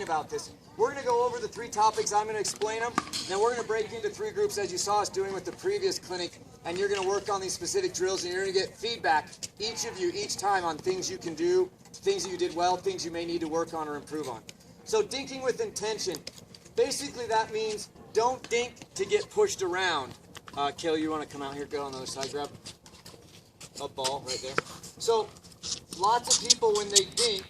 about this. We're going to go over the 3 topics. I'm going to explain them. Then we're going to break into 3 groups as you saw us doing with the previous clinic. And you're going to work on these specific drills and you're going to get feedback, each of you, each time on things you can do, things that you did well, things you may need to work on or improve on. So dinking with intention. Basically that means don't dink to get pushed around. Kelly, you want to come out here, go on the other side, grab a ball right there. So lots of people when they dink,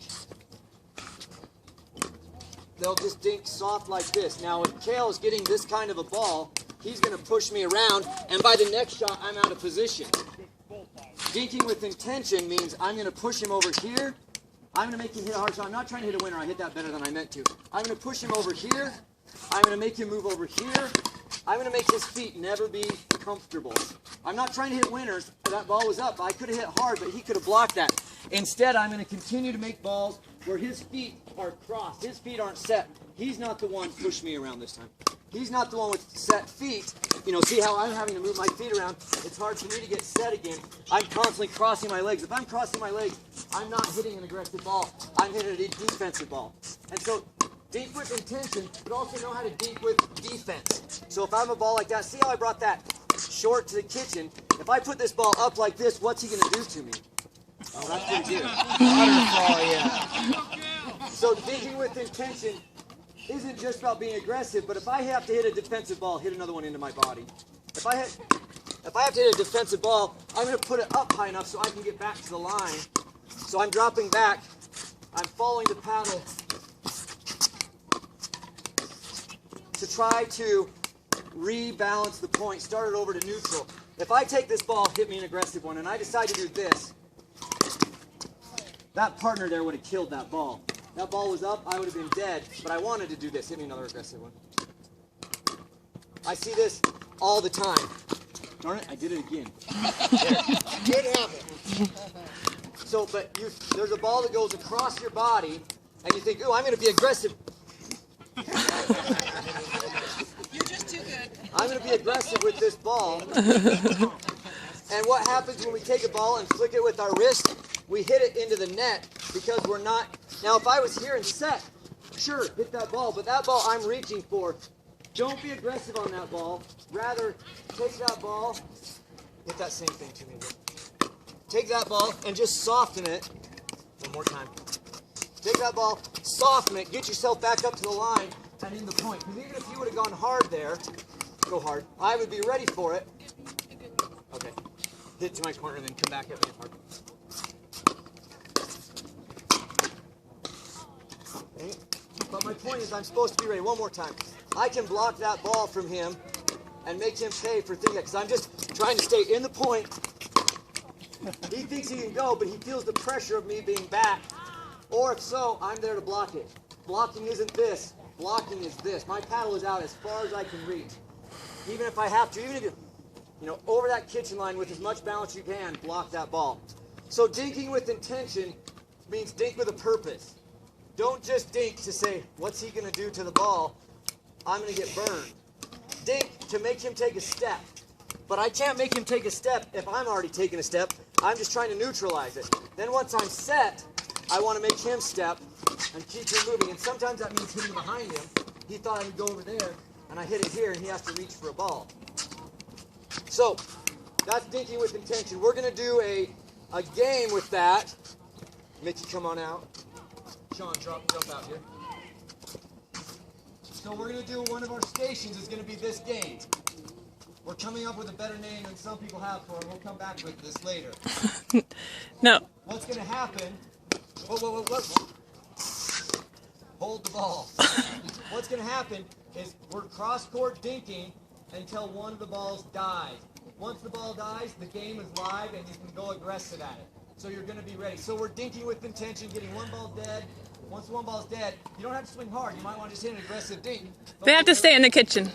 they'll just dink soft like this. Now, if Kale is getting this kind of a ball, he's going to push me around, and by the next shot, I'm out of position. Dinking with intention means I'm going to push him over here. I'm going to make him hit a hard shot. I'm not trying to hit a winner. I hit that better than I meant to. I'm going to push him over here. I'm going to make him move over here. I'm going to make his feet never be comfortable. I'm not trying to hit winners. That ball was up. I could have hit hard, but he could have blocked that. Instead, I'm going to continue to make balls where his feet are crossed. His feet aren't set. He's not the one pushing me around this time. He's not the one with set feet. You know, see how I'm having to move my feet around? It's hard for me to get set again. I'm constantly crossing my legs. If I'm crossing my legs, I'm not hitting an aggressive ball. I'm hitting a defensive ball. And so, dink with intention, but also know how to dink with defense. So if I'm a ball like that, see how I brought that short to the kitchen? If I put this ball up like this, what's he going to do to me? Oh, that's pretty good. Waterfall, yeah. So dinking with intention isn't just about being aggressive, but if I have to hit a defensive ball, hit another one into my body. If I have to hit a defensive ball, I'm going to put it up high enough so I can get back to the line. So I'm dropping back. I'm following the paddle to try to rebalance the point, start it over to neutral. If I take this ball, hit me an aggressive one, and I decide to do this, that partner there would have killed that ball. That ball was up, I would have been dead, but I wanted to do this. Hit me another aggressive one. I see this all the time. Darn it, I did it again. Good habit. So, but there's a ball that goes across your body, and you think, oh, I'm going to be aggressive. You're just too good. I'm going to be aggressive with this ball. And what happens when we take a ball and flick it with our wrist? We hit it into the net because we're not... Now, if I was here and set, sure, hit that ball. But that ball I'm reaching for, don't be aggressive on that ball. Rather, take that ball, hit that same thing to me again. Take that ball and just soften it. One more time. Take that ball, soften it, get yourself back up to the line and in the point. Because even if you would have gone hard there, go hard, I would be ready for it. Okay. Hit it to my corner and then come back at me hard. Okay. But my point is I'm supposed to be ready. One more time. I can block that ball from him and make him pay for things because I'm just trying to stay in the point. He thinks he can go, but he feels the pressure of me being back. Or if so, I'm there to block it. Blocking isn't this. Blocking is this. My paddle is out as far as I can reach. Even if I have to, even if you know, over that kitchen line with as much balance you can, block that ball. So dinking with intention means dink with a purpose. Don't just dink to say, what's he going to do to the ball? I'm going to get burned. Dink to make him take a step. But I can't make him take a step if I'm already taking a step. I'm just trying to neutralize it. Then once I'm set, I want to make him step and keep him moving. And sometimes that means hitting behind him. He thought I would go over there, and I hit it here, and he has to reach for a ball. So that's dinking with intention. We're going to do a game with that. Mickey, come on out. Sean, jump out here. So we're going to do one of our stations is going to be this game. We're coming up with a better name than some people have for it. We'll come back with this later. No. What's going to happen... Whoa. Hold the ball. What's going to happen is we're cross-court dinking until one of the balls dies. Once the ball dies, the game is live and you can go aggressive at it. So you're going to be ready. So we're dinking with intention, getting one ball dead. Once one ball's dead, you don't have to swing hard. You might want to just hit an aggressive dink. They have to stay in the kitchen.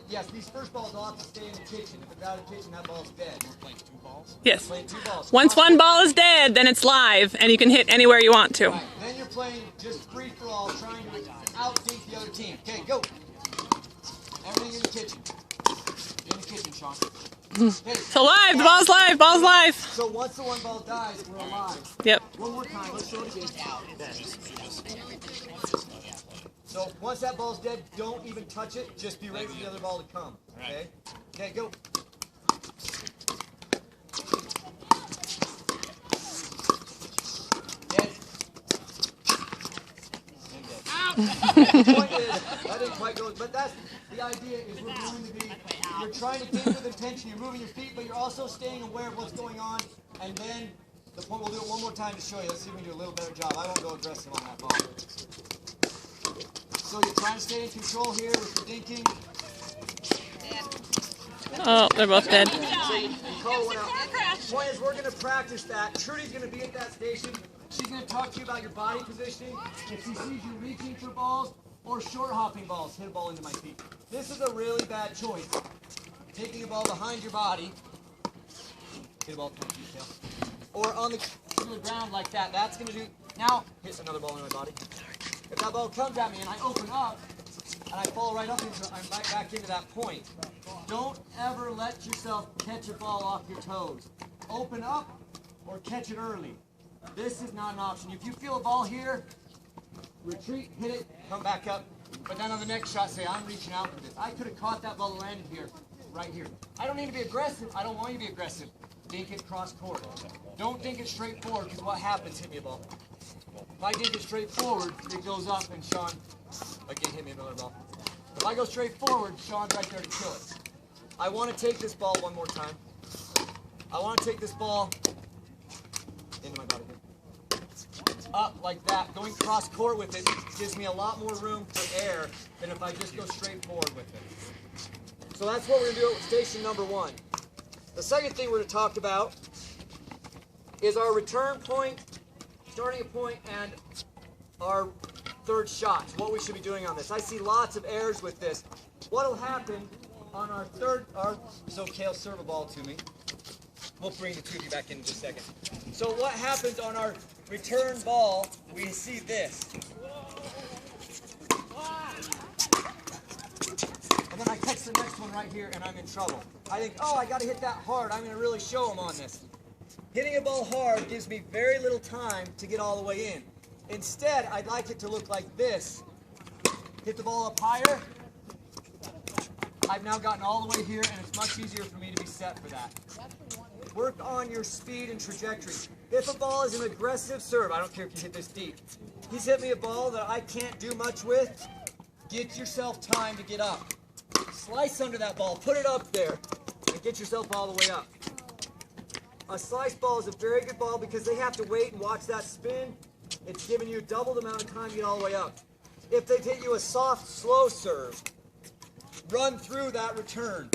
Yes, these first balls all have to stay in the kitchen. If it's out of the kitchen, that ball's dead. We're playing 2 balls? Yes. We're playing 2 balls. Once one ball is dead, then it's live, and you can hit anywhere you want to. Right. Then you're playing just free-for-all, trying to out-dink the other team. Okay, go. Everything in the kitchen. In the kitchen, Sean. Okay. So live, the ball's live, ball's live. So once the one ball dies, we're alive. Yep. One more time, let's show it again. So once that ball's dead, don't even touch it. Just be ready for the other ball to come. Okay? Okay, go. Dead. And dead. The point is, that didn't quite go, but that's the idea is we're going to be, you're trying to think with intention, you're moving your feet, but you're also staying aware of what's going on, and then the point, we'll do it one more time to show you. Let's see if we can do a little better job. I won't go aggressive on that ball. So you're trying to stay in control here with your dinking. Oh, they're both dead. So you call one out. The point is we're going to practice that. Trudy's going to be at that station. She's going to talk to you about your body positioning. If she sees you reaching for balls or short hopping balls, hit a ball into my feet. This is a really bad choice. Taking a ball behind your body. Hit a ball to my feet, tail. Or on the ground like that. That's going to do. Now, hit another ball into my body. If that ball comes at me and I open up and I fall right up into it, I'm right back into that point. Don't ever let yourself catch a ball off your toes. Open up or catch it early. This is not an option. If you feel a ball here, retreat, hit it, come back up. But then on the next shot, say, I'm reaching out for this. I could have caught that ball and landed here, right here. I don't need to be aggressive. I don't want you to be aggressive. Dink it cross court. Don't dink it straight forward, because what happens? Hit me a ball. If I dink it straight forward, it goes up, and Sean, again, hit me another ball. If I go straight forward, Sean's right there to kill it. I want to take this ball one more time. I want to take this ball into my body. Up like that. Going cross court with it gives me a lot more room for air than if I just go straight forward with it. So that's what we're going to do with station number 1. The second thing we're going to talk about is our return point, starting point, and our third shots, what we should be doing on this. I see lots of errors with this. What will happen on our third, so Kale, serve a ball to me. We'll bring the two of you back in just a second. So what happens on our return ball, we see this. And then I catch the next one right here and I'm in trouble. I think, oh, I got to hit that hard. I'm going to really show them on this. Hitting a ball hard gives me very little time to get all the way in. Instead, I'd like it to look like this. Hit the ball up higher. I've now gotten all the way here, and it's much easier for me to be set for that. Work on your speed and trajectory. If a ball is an aggressive serve, I don't care if you hit this deep. He's hit me a ball that I can't do much with. Get yourself time to get up. Slice under that ball, put it up there, and get yourself all the way up. A slice ball is a very good ball because they have to wait and watch that spin. It's giving you double the amount of time to get all the way up. If they've hit you a soft, slow serve, run through that return.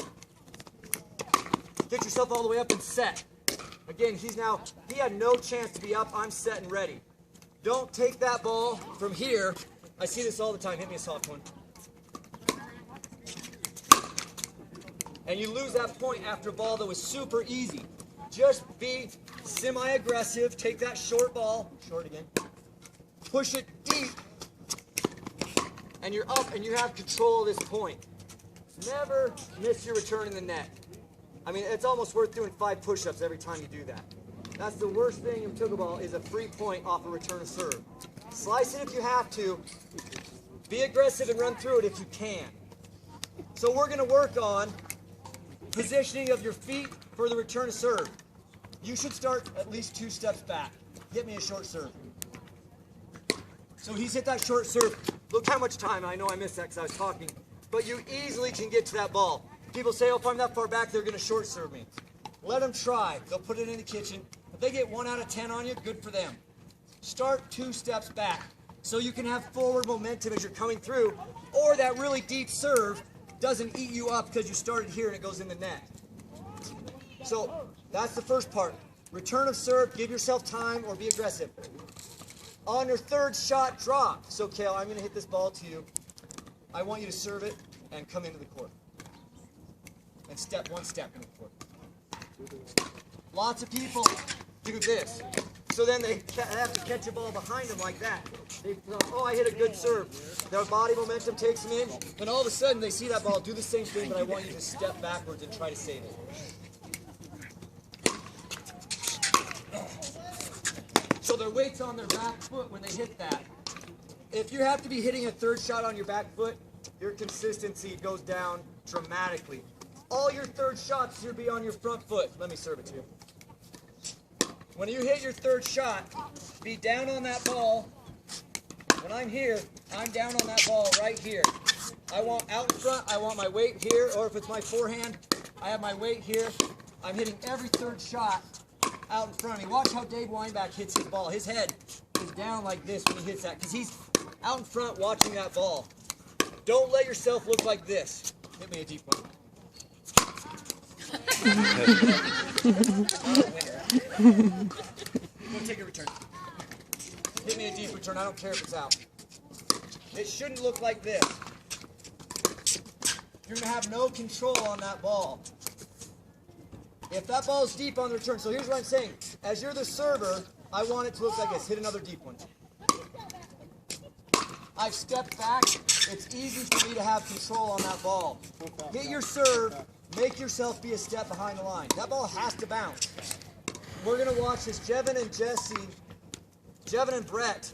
Get yourself all the way up and set. Again, he had no chance to be up. I'm set and ready. Don't take that ball from here. I see this all the time. Hit me a soft one. And you lose that point after a ball that was super easy. Just be semi-aggressive. Take that short ball. Short again. Push it deep. And you're up and you have control of this point. Never miss your return in the net. I mean, it's almost worth doing 5 push-ups every time you do that. That's the worst thing in pickleball is a free point off a return of serve. Slice it if you have to. Be aggressive and run through it if you can. So we're going to work on positioning of your feet for the return of serve. You should start at least 2 steps back. Hit me a short serve. So he's hit that short serve. Look how much time. I know I missed that because I was talking. But you easily can get to that ball. People say, oh, if I'm that far back, they're going to short serve me. Let them try. They'll put it in the kitchen. If they get 1 out of 10 on you, good for them. Start 2 steps back so you can have forward momentum as you're coming through, or that really deep serve doesn't eat you up because you started here and it goes in the net. So that's the first part. Return of serve, give yourself time or be aggressive. On your third shot, drop. So, Kale, I'm going to hit this ball to you. I want you to serve it and come into the court. And step 1 step into the court. Lots of people do this. So then they have to catch a ball behind them like that. They thought, oh, I hit a good serve. Their body momentum takes them in. Then all of a sudden they see that ball, do the same thing, but I want you to step backwards and try to save it. So their weight's on their back foot when they hit that. if you have to be hitting a third shot on your back foot, your consistency goes down dramatically. All your third shots should be on your front foot. Let me serve it to you. When you hit your third shot, be down on that ball. When I'm here, I'm down on that ball right here. I want out in front, I want my weight here, or if it's my forehand, I have my weight here. I'm hitting every third shot out in front of me. Watch how Dave Weinbach hits his ball. His head is down like this when he hits that, because he's out in front watching that ball. Don't let yourself look like this. Hit me a deep one. Go take a return. Hit me a deep return. I don't care if it's out. It shouldn't look like this. You're going to have no control on that ball. If that ball is deep on the return, so here's what I'm saying. As you're the server, I want it to look like this. Hit another deep one. I've stepped back. It's easy for me to have control on that ball. Hit your serve. Make yourself be a step behind the line. That ball has to bounce. We're going to watch this. Jevin and Brett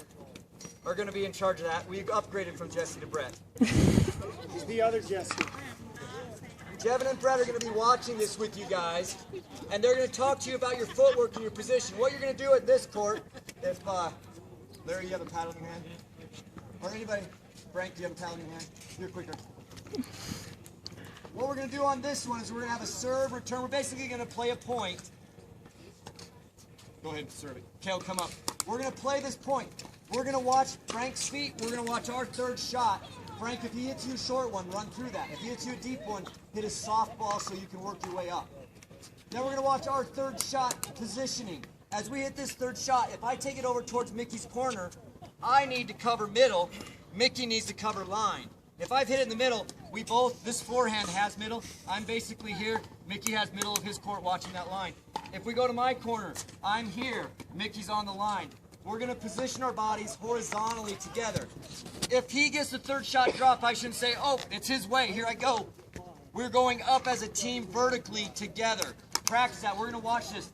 are going to be in charge of that. We've upgraded from Jesse to Brett. He's the other Jesse. Jevin and Brett are going to be watching this with you guys, and they're going to talk to you about your footwork and your position. What you're going to do at this court, if, Larry, you have a paddle in your hand? Or anybody, Frank, do you have a paddle in your hand? You're quicker. What we're going to do on this one is we're going to have a serve, return. We're basically going to play a point. Go ahead and serve it. Kale, come up. We're going to play this point. We're going to watch Frank's feet. We're going to watch our third shot. Frank, if he hits you a short one, run through that. If he hits you a deep one, hit a soft ball so you can work your way up. Then we're going to watch our third shot positioning. As we hit this third shot, if I take it over towards Mickey's corner, I need to cover middle. Mickey needs to cover line. If I've hit it in the middle, we both, this forehand has middle. I'm basically here. Mickey has middle of his court watching that line. If we go to my corner, I'm here. Mickey's on the line. We're going to position our bodies horizontally together. If he gets the third shot drop, I shouldn't say, oh, it's his way, here I go. We're going up as a team vertically together. Practice that. We're going to watch this.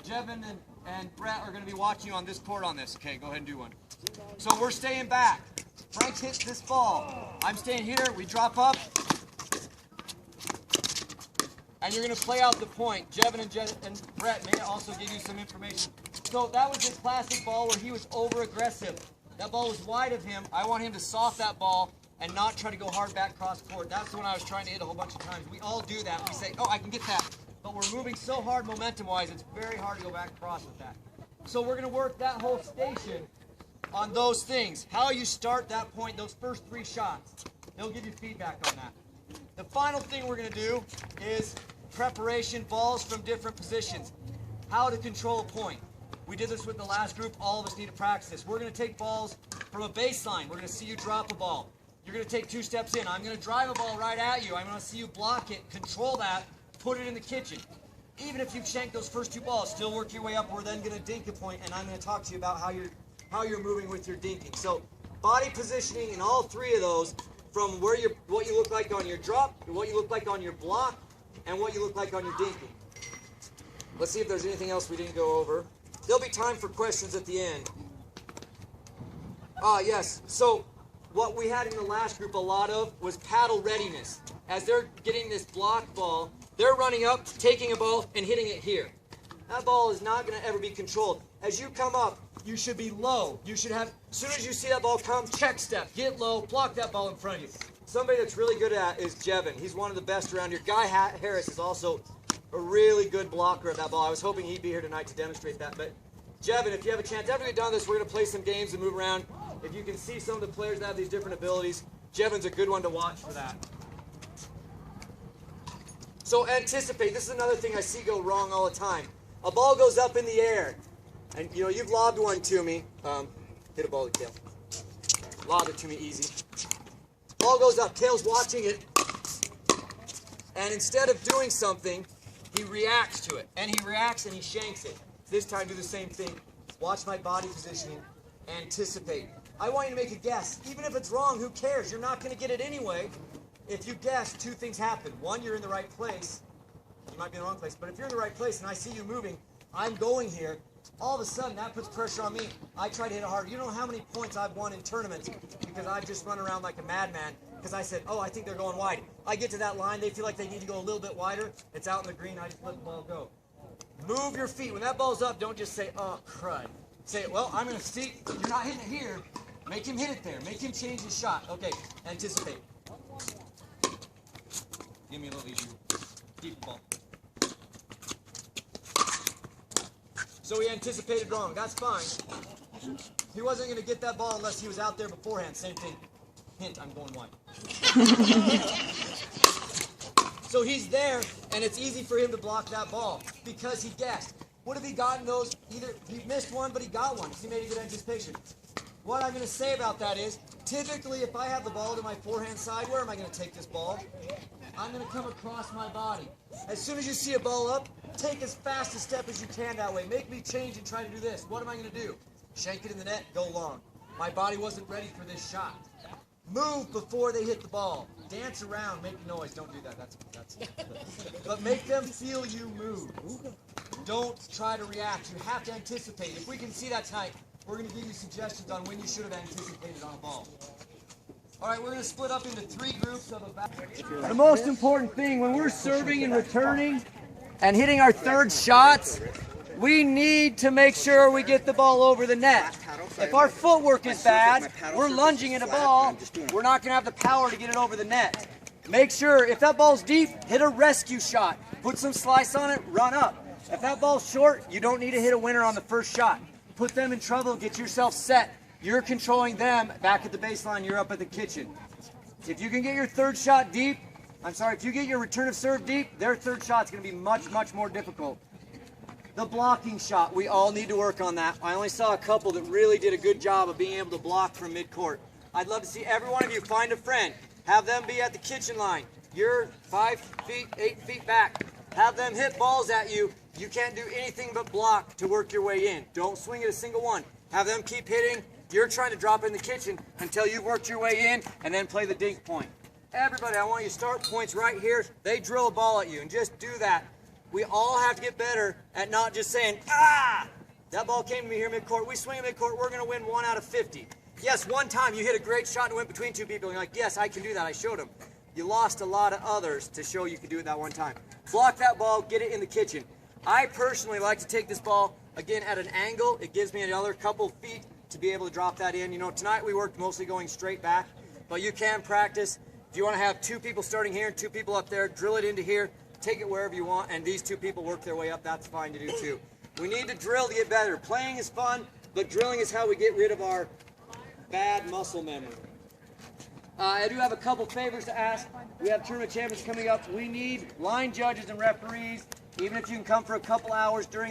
Jevin and Brett are going to be watching you on this court on this. Okay, go ahead and do one. So we're staying back. Frank hits this ball. I'm staying here. We drop up. And you're going to play out the point. Jevin and Brett may also give you some information. So that was a classic ball where he was over-aggressive. That ball was wide of him. I want him to soft that ball and not try to go hard back cross court. That's the one I was trying to hit a whole bunch of times. We all do that. We say, oh, I can get that. But we're moving so hard momentum-wise, it's very hard to go back across with that. So we're going to work that whole station on those things. How you start that point, those first three shots. They'll give you feedback on that. The final thing we're going to do is preparation, balls from different positions. How to control a point. We did this with the last group. All of us need to practice this. We're going to take balls from a baseline. We're going to see you drop a ball. You're going to take 2 steps in. I'm going to drive a ball right at you. I'm going to see you block it, control that, put it in the kitchen. Even if you've shanked those first 2 balls, still work your way up. We're then going to dink a point, and I'm going to talk to you about how you're moving with your dinking. So body positioning in all 3 of those, from what you look like on your drop, what you look like on your block, and what you look like on your dinking. Let's see if there's anything else we didn't go over. There'll be time for questions at the end. Yes. So what we had in the last group a lot of was paddle readiness. As they're getting this block ball, they're running up, taking a ball, and hitting it here. That ball is not going to ever be controlled. As you come up, you should be low. You should have, as soon as you see that ball come, check step, get low, block that ball in front of you. Somebody that's really good at is Jevin. He's one of the best around here. Guy Harris is also a really good blocker at that ball. I was hoping he'd be here tonight to demonstrate that. But Jevin, if you have a chance, after we've done this, we're going to play some games and move around. If you can see some of the players that have these different abilities, Jevin's a good one to watch for that. So anticipate. This is another thing I see go wrong all the time. A ball goes up in the air, and you know you've lobbed one to me. Hit a ball to Kale. Lob it to me easy. Ball goes up. Kale's watching it, and instead of doing something, he reacts to it, and he reacts and he shanks it. This time, do the same thing. Watch my body positioning. Anticipate. I want you to make a guess. Even if it's wrong, who cares? You're not going to get it anyway. If you guess, 2 things happen. 1, you're in the right place. You might be in the wrong place, but if you're in the right place and I see you moving, I'm going here. all of a sudden that puts pressure on me. I try to hit it hard. You know how many points I've won in tournaments because I've just run around like a madman because I said, oh, I think they're going wide. I get to that line, they feel like they need to go a little bit wider. It's out in the green, I just let the ball go. Move your feet. When that ball's up, don't just say, oh, crud. Say, well, I'm going to see. You're not hitting it here. Make him hit it there. Make him change his shot. Okay, anticipate. Give me a little easier. Deep ball. So he anticipated wrong. That's fine. He wasn't going to get that ball unless he was out there beforehand. Same thing. Hint, I'm going wide. So he's there, and it's easy for him to block that ball because he guessed. Would have he gotten those? Either he missed one, but he got one because he made a good anticipation. What I'm going to say about that is, typically if I have the ball to my forehand side, where am I going to take this ball? I'm going to come across my body. As soon as you see a ball up, take as fast a step as you can that way. Make me change and try to do this. What am I going to do? Shank it in the net, go long. My body wasn't ready for this shot. Move before they hit the ball. Dance around, make noise. Don't do that. That's but make them feel you move. Don't try to react. You have to anticipate. If we can see that tonight, we're going to give you suggestions on when you should have anticipated on a ball. All right, we're going to split up into 3 groups of about. The most important thing when we're serving and returning and hitting our third shots, we need to make sure we get the ball over the net. If our footwork is bad, we're lunging at a ball, we're not going to have the power to get it over the net. Make sure, if that ball's deep, hit a rescue shot. Put some slice on it, run up. If that ball's short, you don't need to hit a winner on the first shot. Put them in trouble, get yourself set. You're controlling them back at the baseline, you're up at the kitchen. If you can get your third shot deep, if you get your return of serve deep, their third shot's going to be much, much more difficult. The blocking shot, we all need to work on that. I only saw a couple that really did a good job of being able to block from midcourt. I'd love to see every one of you find a friend. Have them be at the kitchen line. You're 5 feet, 8 feet back. Have them hit balls at you. You can't do anything but block to work your way in. Don't swing at a single one. Have them keep hitting. You're trying to drop in the kitchen until you've worked your way in and then play the dink point. Everybody, I want you to start points right here. They drill a ball at you and just do that. We all have to get better at not just saying, ah, that ball came to me here midcourt. We swing at midcourt. We're going to win 1 out of 50. Yes, one time you hit a great shot and went between 2 people. And you're like, yes, I can do that. I showed them. You lost a lot of others to show you could do it that one time. Block that ball. Get it in the kitchen. I personally like to take this ball, again, at an angle. It gives me another couple feet to be able to drop that in. You know, tonight we worked mostly going straight back, but you can practice. If you want to have 2 people starting here and 2 people up there, drill it into here. Take it wherever you want, and these 2 people work their way up. That's fine to do too. We need to drill to get better. Playing is fun, but drilling is how we get rid of our bad muscle memory. I do have a couple favors to ask. We have tournament champions coming up. We need line judges and referees, even if you can come for a couple hours during